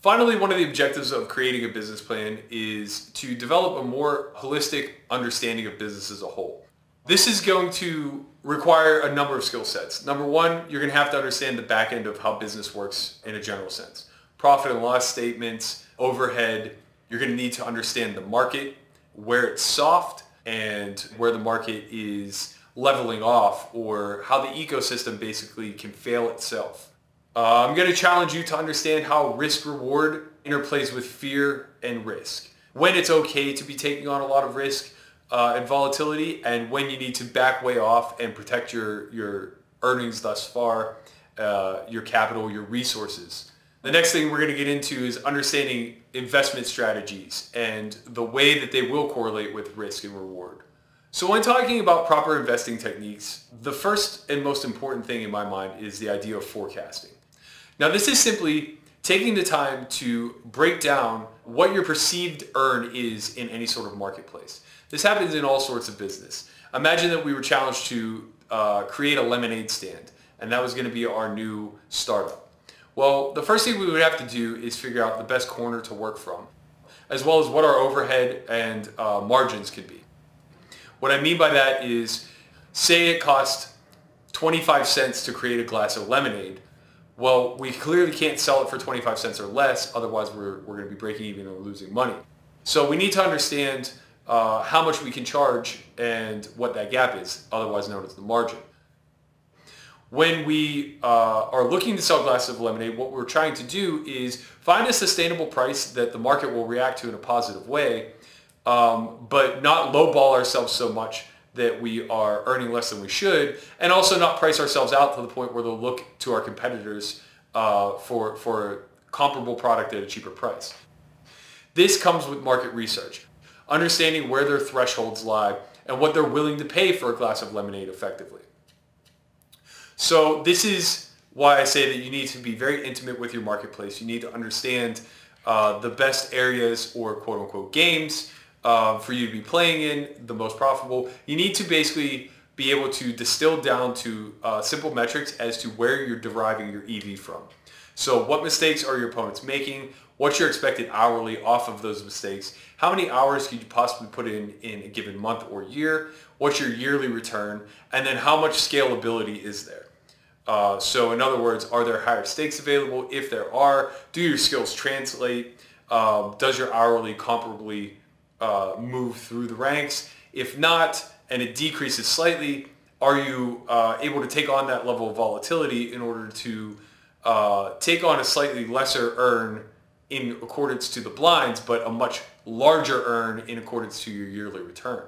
Finally, one of the objectives of creating a business plan is to develop a more holistic understanding of business as a whole. This is going to require a number of skill sets. Number one, you're going to have to understand the back end of how business works in a general sense. Profit and loss statements, overhead. You're going to need to understand the market, where it's soft and where the market is leveling off, or how the ecosystem basically can fail itself. I'm going to challenge you to understand how risk-reward interplays with fear and risk. When it's okay to be taking on a lot of risk and volatility, and when you need to back way off and protect your earnings thus far, your capital, your resources. The next thing we're going to get into is understanding investment strategies and the way that they will correlate with risk and reward. So when talking about proper investing techniques, the first and most important thing in my mind is the idea of forecasting. Now this is simply taking the time to break down what your perceived earn is in any sort of marketplace. This happens in all sorts of business. Imagine that we were challenged to create a lemonade stand, and that was going to be our new startup. Well, the first thing we would have to do is figure out the best corner to work from, as well as what our overhead and margins could be. What I mean by that is, say it cost 25 cents to create a glass of lemonade. Well, we clearly can't sell it for 25 cents or less, otherwise we're going to be breaking even or losing money. So we need to understand how much we can charge and what that gap is, otherwise known as the margin. When we are looking to sell glasses of lemonade, what we're trying to do is find a sustainable price that the market will react to in a positive way, but not lowball ourselves so much that we are earning less than we should, and also not price ourselves out to the point where they'll look to our competitors for a comparable product at a cheaper price. This comes with market research, understanding where their thresholds lie and what they're willing to pay for a glass of lemonade effectively. So this is why I say that you need to be very intimate with your marketplace. You need to understand the best areas or quote-unquote games for you to be playing in, the most profitable. You need to basically be able to distill down to simple metrics as to where you're deriving your EV from. So what mistakes are your opponents making? What's your expected hourly off of those mistakes? How many hours could you possibly put in a given month or year? What's your yearly return? And then how much scalability is there? So in other words, are there higher stakes available? If there are, do your skills translate? Does your hourly comparably move through the ranks? If not, and it decreases slightly, are you able to take on that level of volatility in order to take on a slightly lesser earn in accordance to the blinds, but a much larger earn in accordance to your yearly return?